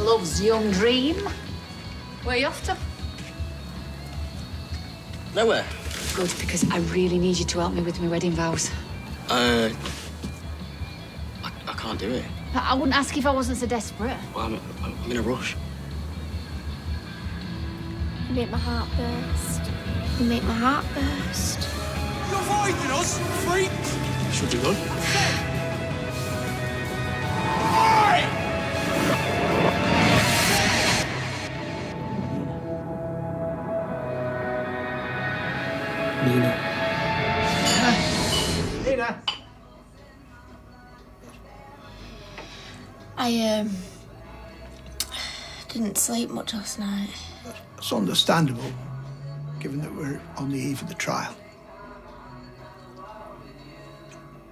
love's young dream. Where are you off to? Nowhere. Good, because I really need you to help me with my wedding vows. I can't do it. I wouldn't ask if I wasn't so desperate. Well, I'm in a rush. You make my heart burst. You make my heart burst. You're avoiding us, freak! Should you run? Nina. Nina. I didn't sleep much last night. It's understandable, given that we're on the eve of the trial.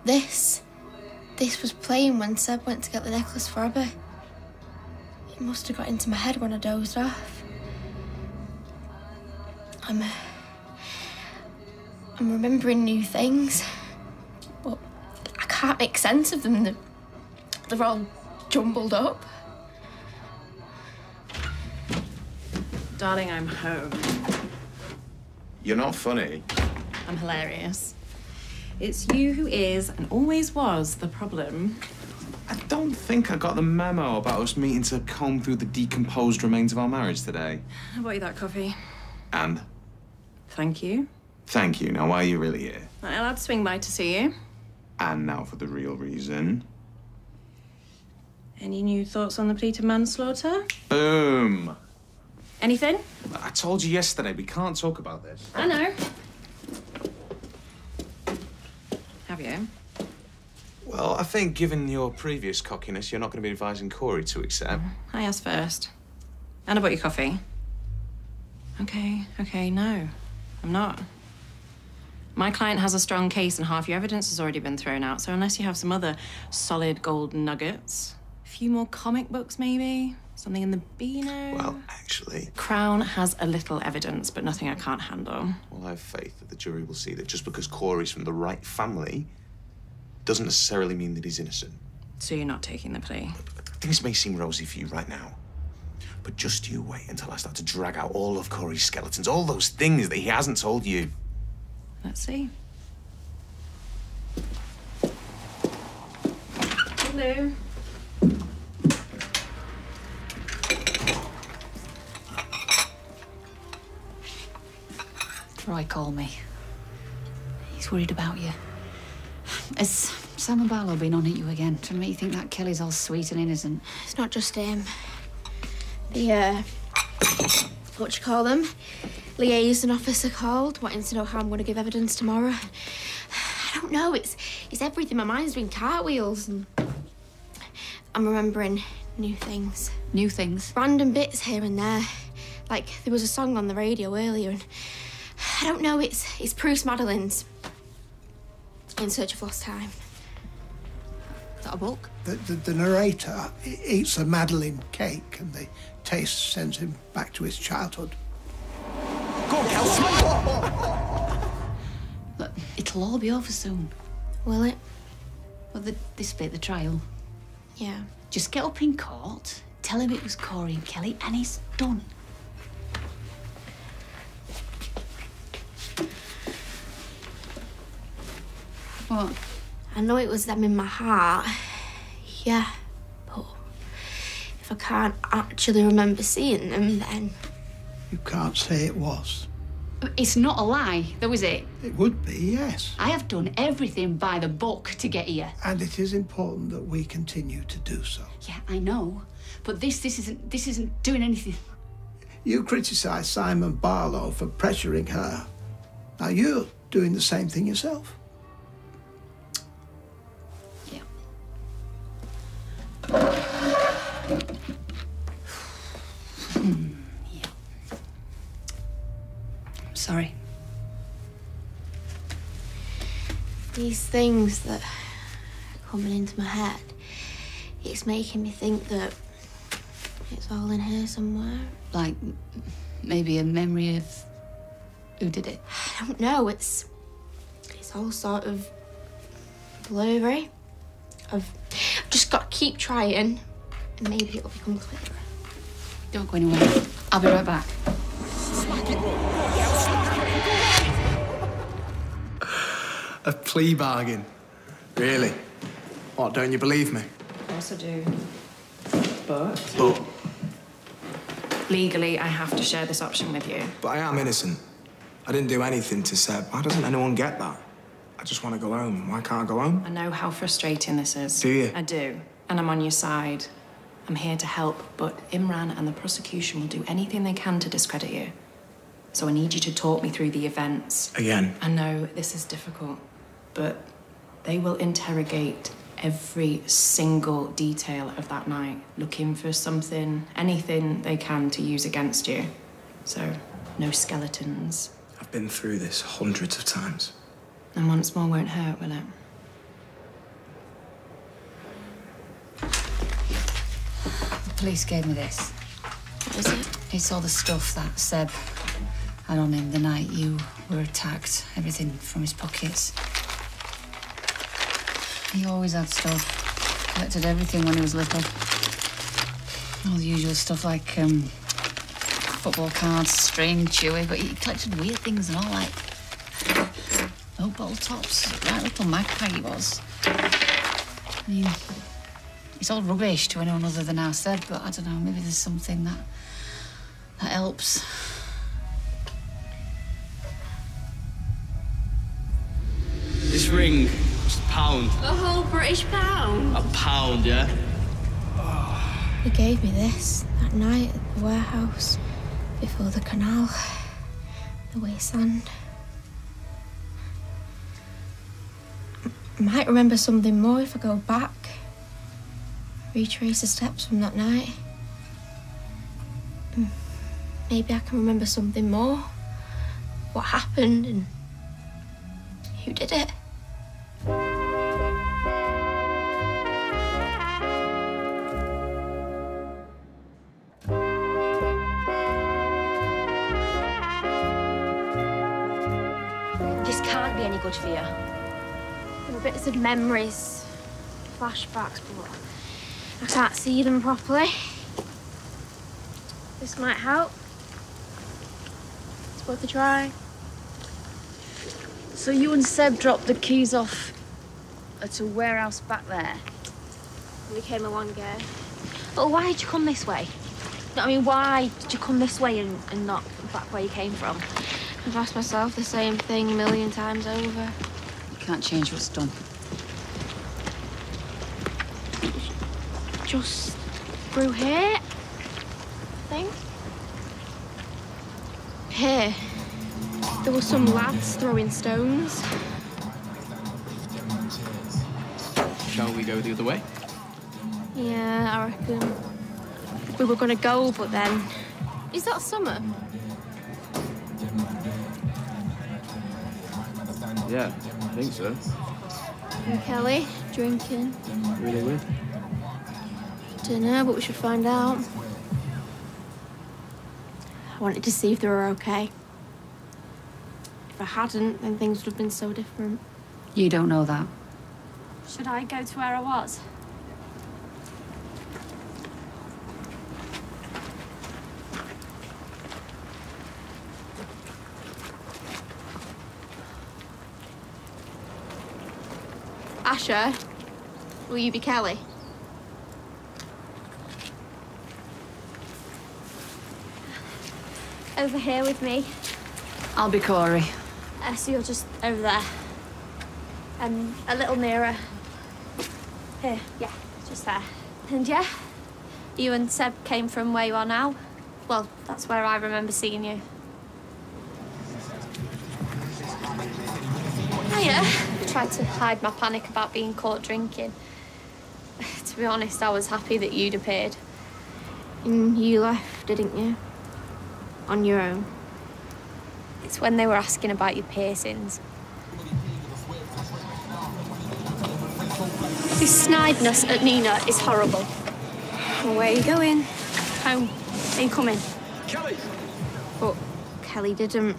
This was playing when Seb went to get the necklace for Abby. It must have got into my head when I dozed off. I'm remembering new things, but I can't make sense of them. They're all jumbled up. Darling, I'm home. You're not funny. I'm hilarious. It's you who is, and always was, the problem. I don't think I got the memo about us meeting to comb through the decomposed remains of our marriage today. I bought you that coffee. And? Thank you. Thank you. Now, why are you really here? I allowed to swing by to see you. And now for the real reason. Any new thoughts on the plea to manslaughter? Boom. Anything? I told you yesterday, we can't talk about this. I know. Have you? Well, I think given your previous cockiness, you're not going to be advising Corey to accept. I asked first. And I bought you coffee. Okay, no. I'm not. My client has a strong case and half your evidence has already been thrown out, so unless you have some other solid golden nuggets, a few more comic books maybe, something in the Beano. Well, actually... Crown has a little evidence, but nothing I can't handle. Well, I have faith that the jury will see that just because Corey's from the right family doesn't necessarily mean that he's innocent. So you're not taking the plea? Things may seem rosy for you right now, but just you wait until I start to drag out all of Corey's skeletons, all those things that he hasn't told you. Let's see. Hello. Roy called me. He's worried about you. Has Sam and Barlow been on at you again, trying to make you think that Kelly's all sweet and innocent? It's not just him. The, what you call them? Liaison officer called, wanting to know how I'm going to give evidence tomorrow. I don't know, it's everything. My mind's doing cartwheels and I'm remembering new things. New things? Random bits here and there. Like, there was a song on the radio earlier and I don't know, it's Bruce Madeline's In Search of Lost Time. Is that a book? The narrator eats a Madeleine cake and the taste sends him back to his childhood. Go on, Kel. Look, it'll all be over soon. Will it? Well, this bit, the trial. Yeah. Just get up in court, tell him it was Corey and Kelly, and it's done. What? I know it was them in my heart. Yeah. But if I can't actually remember seeing them, then... You can't say it was. It's not a lie, though, is it? It would be, yes. I have done everything by the book to get here. And it is important that we continue to do so. Yeah, I know. But this isn't doing anything. You criticise Simon Barlow for pressuring her. Now you're doing the same thing yourself. Yeah. Yeah. I'm sorry. These things that are coming into my head, it's making me think that it's all in here somewhere. Like, maybe a memory of who did it? I don't know, it's all sort of blurry. I've just got to keep trying and maybe it'll become clearer. Don't go anywhere. I'll be right back. A plea bargain? Really? What, don't you believe me? Of course I do. But But legally, I have to share this option with you. I am innocent. I didn't do anything to Seb. Why doesn't anyone get that? I just want to go home. Why can't I go home? I know how frustrating this is. Do you? I do. And I'm on your side. I'm here to help, but Imran and the prosecution will do anything they can to discredit you. So I need you to talk me through the events. Again? I know this is difficult, but they will interrogate every single detail of that night, looking for something, anything they can to use against you. So, no skeletons. I've been through this hundreds of times. And once more won't hurt, will it? The police gave me this. What is it? It's all the stuff that Seb had on him the night you were attacked. Everything from his pockets. He always had stuff. Collected everything when he was little. All the usual stuff like football cards, string, chewy, but he collected weird things and all, like old bottle tops. Right little magpie he was. I mean, it's all rubbish to anyone other than our Seb, but I don't know, maybe there's something that helps. This ring, just a pound. A whole British pound? A pound, yeah? He gave me this that night at the warehouse before the canal, the wasteland. I might remember something more if I go back. Retrace the steps from that night. Maybe I can remember something more. What happened and who did it. This can't be any good for you. There were bits of memories, flashbacks, but I can't see them properly. This might help. It's worth a try. So you and Seb dropped the keys off at a warehouse back there? We came a long ago. But why did you come this way? I mean, why did you come this way and not back where you came from? I've asked myself the same thing a million times over. You can't change what's done. Just through here, I think. Here, there were some lads throwing stones. Shall we go the other way? Yeah, I reckon. We were gonna go, but then... Is that summer? Yeah, I think so. And Kelly, drinking. Really weird. Dunno, but we should find out. I wanted to see if they were okay. If I hadn't, then things would have been so different. You don't know that. Should I go to where I was? Asher, will you be Kelly? Over here with me. I'll be Corey. So you're just over there. A little nearer. Here, yeah, just there. And yeah, you and Seb came from where you are now. Well, that's where I remember seeing you. Hiya. I tried to hide my panic about being caught drinking. To be honest, I was happy that you'd appeared. And you left, didn't you? On your own. It's when they were asking about your piercings. This snideness at Nina is horrible. Well, where are you going? Home. Are you coming? Kelly! But Kelly didn't.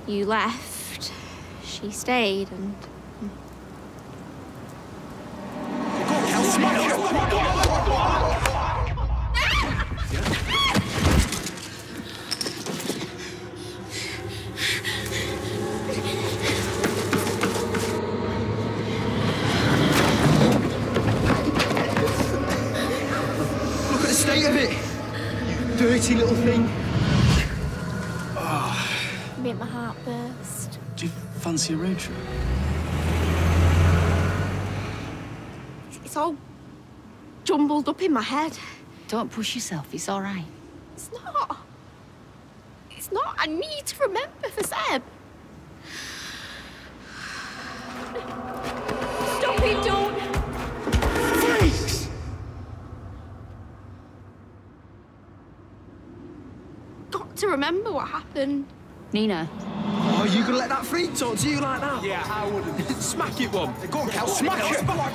You left. She stayed and... state of it. You dirty little thing. You make my heart burst. Do you fancy a road trip? It's all jumbled up in my head. Don't push yourself, it's all right. It's not. It's not. I need to remember for Seb. Stop it, don't. Freaks! Got to remember what happened. Nina, Oh, you gonna let that freak talk to you like that? Yeah, I wouldn't. Smack it, one. Go on, Cal. Smack it. Go on,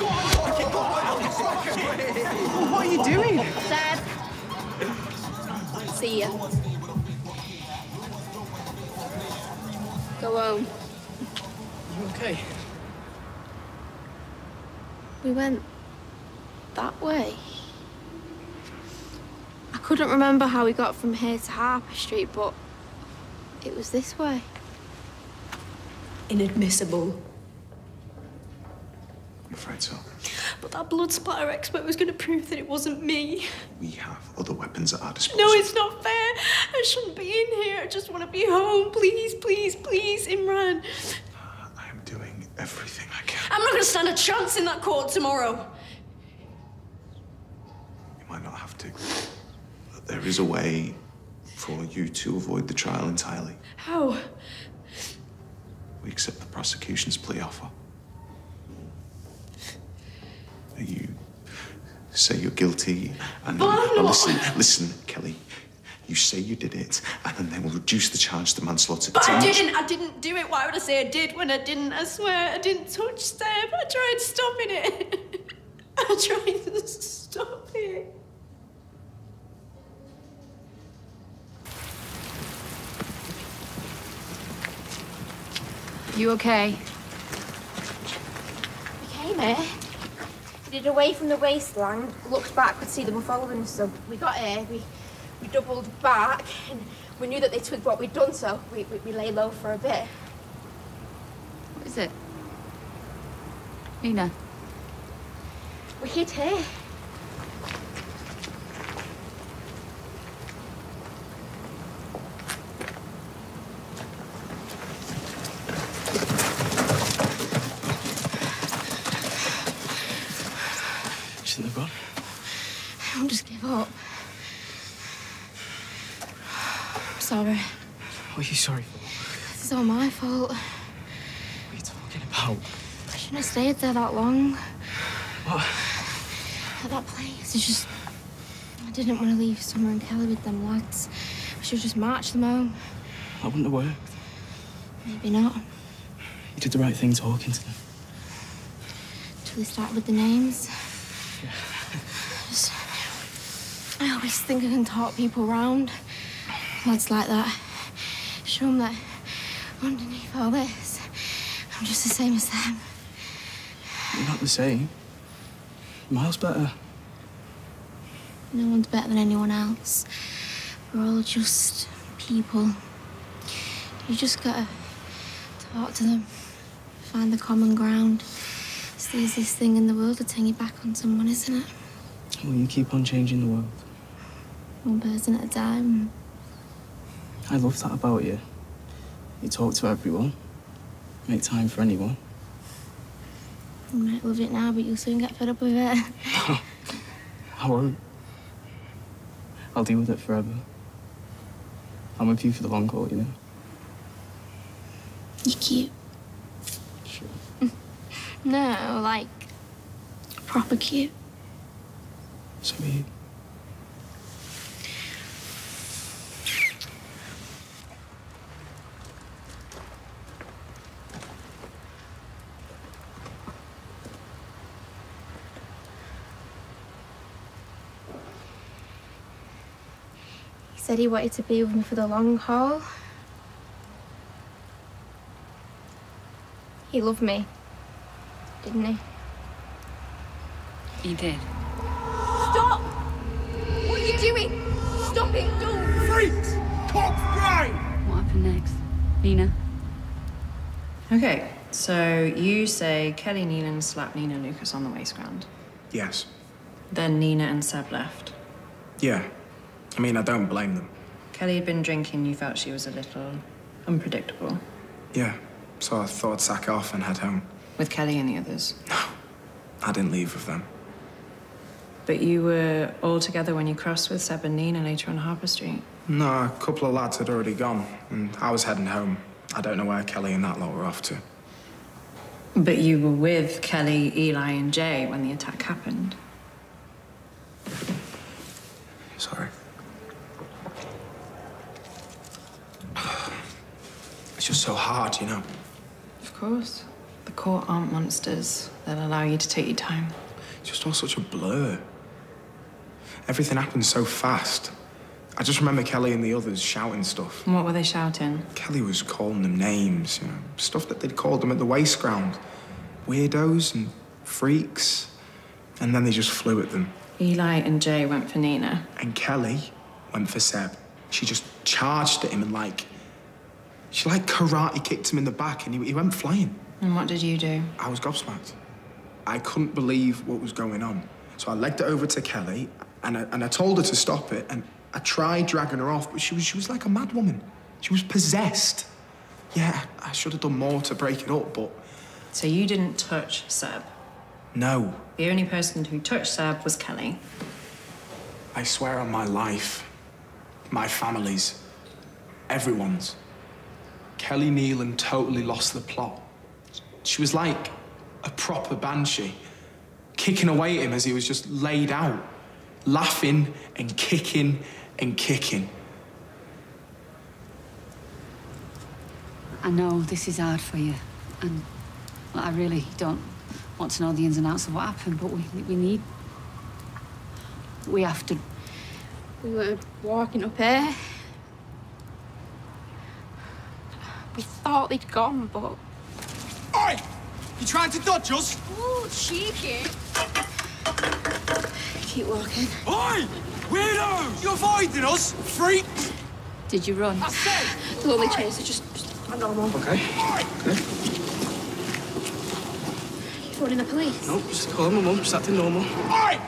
smack it. What are you doing? Seb. See ya. Go home. You okay? We went that way. I couldn't remember how we got from here to Harper Street, but it was this way. Inadmissible. I'm afraid so. But that blood splatter expert was going to prove that it wasn't me. We have other weapons at our disposal. No, it's not fair. I shouldn't be in here. I just want to be home. Please, please, please, Imran. I am doing everything I can. I'm not going to stand a chance in that court tomorrow. You might not have to. But there is a way for you to avoid the trial entirely. How? We accept the prosecution's plea offer. You say you're guilty, and But I'm not. Listen, Kelly. You say you did it, and then they will reduce the charge to manslaughter. But I didn't do it. Why would I say I did when I didn't? I swear I didn't touch Seb. I tried stopping it. I tried to stop it. you okay? We came here. We did away from the wasteland, looked back, could see them were following us, so we got here, we doubled back, and we knew that they twigged what we'd done, so we lay low for a bit. What is it? Nina? We hid here. Shouldn't have gone. Don't just give up. I'm sorry. What are you sorry for? This is all my fault. What are you talking about? I shouldn't have stayed there that long. What? At that place, it's just... I didn't want to leave Summer and Kelly with them lads. I should have just marched them home. That wouldn't have worked. Maybe not. You did the right thing talking to them. Until they start with the names. Yeah. I always think I can talk people round. Lads like that. Show them that underneath all this, I'm just the same as them. You're not the same. Miles better. No one's better than anyone else. We're all just people. You just gotta talk to them, find the common ground. It's the easiest thing in the world to turn your back on someone, isn't it? Well, you keep on changing the world. One person at a time. I love that about you. You talk to everyone, make time for anyone. You might love it now, but you'll soon get fed up with it. I won't. I'll deal with it forever. I'm with you for the long haul, you know. You're cute. Sure. No, like, proper cute. So are you. He said he wanted to be with me for the long haul. He loved me, didn't he? He did. Stop! What are you doing? Stop it, don't! Freaks! Cock grind! What happened next? Nina? Okay, so you say Kelly, Nina, and slapped Nina and Lucas on the wasteground. Yes. Then Nina and Seb left. Yeah. I mean, I don't blame them. Kelly had been drinking, you felt she was a little unpredictable. Yeah. So I thought I'd sack off and head home. With Kelly and the others? No. I didn't leave with them. But you were all together when you crossed with Seb and Nina later on Harper Street? No, a couple of lads had already gone, and I was heading home. I don't know where Kelly and that lot were off to. But you were with Kelly, Eli and Jay when the attack happened? Sorry. It's just so hard, you know? Of course. The court aren't monsters. They'll allow you to take your time. It's just all such a blur. Everything happened so fast. I just remember Kelly and the others shouting stuff. And what were they shouting? Kelly was calling them names, you know, stuff that they'd called them at the waste ground. Weirdos and freaks. And then they just flew at them. Eli and Jay went for Nina. And Kelly went for Seb. She just charged at him and she karate kicked him in the back and he went flying. And what did you do? I was gobsmacked. I couldn't believe what was going on. So I legged it over to Kelly and I told her to stop it, and I tried dragging her off, but she was like a mad woman. She was possessed. Yeah, I should have done more to break it up, but... So you didn't touch Seb? No. The only person who touched Seb was Kelly? I swear on my life, my family's, everyone's. Kelly Nealon totally lost the plot. She was like a proper banshee, kicking away at him as he was just laid out, laughing and kicking and kicking. I know this is hard for you, and I really don't want to know the ins and outs of what happened, but we have to... We were walking up here. We thought they'd gone, but... Oi! You trying to dodge us? Ooh, cheeky. Keep walking. Oi! Weirdo! You avoiding us, freak! Did you run? I said! The only chase is just hang on, Mum. Okay. Okay. You phoning the police? No, just calling my mum, just acting normal. Oi!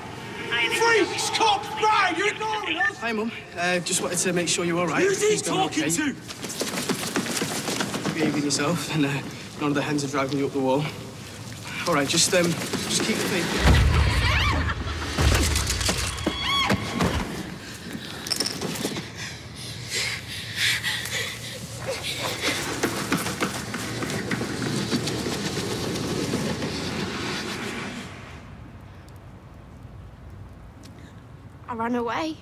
Freaks! Cops! Right! You're ignoring us! Hi, Mum. Just wanted to make sure you're all right. Who's he talking to? Behaving yourself, and none of the hens are dragging you up the wall. All right, just keep the faith. I ran away.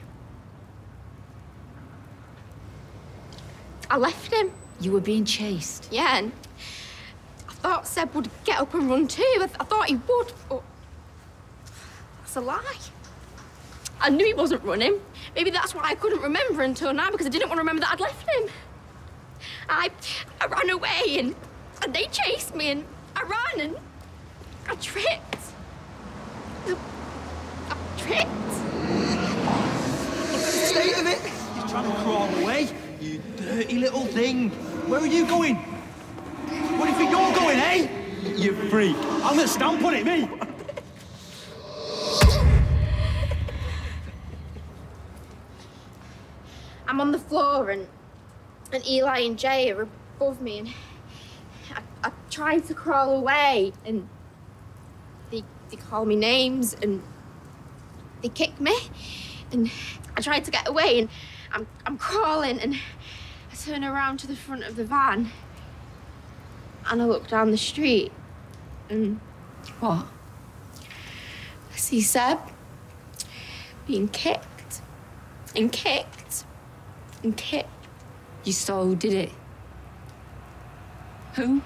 I left him. You were being chased? Yeah, and I thought Seb would get up and run too. I thought he would, but that's a lie. I knew he wasn't running. Maybe that's why I couldn't remember until now, because I didn't want to remember that I'd left him. I ran away and they chased me and I ran and I tripped. I tripped. Look at the state of it. You're trying to crawl away. You dirty little thing. Where are you going? Where do you think you're going, eh? You freak. I'm gonna stamp on it, me. I'm on the floor and Eli and Jay are above me and I tried to crawl away and they call me names and they kick me and I tried to get away and I'm crawling and I turn around to the front of the van and I look down the street and... What? I see Seb being kicked and kicked and kicked. You saw who did it? Who?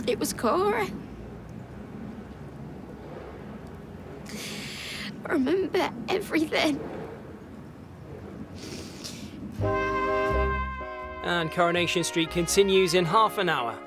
It was Corey. I remember everything. And Coronation Street continues in half an hour.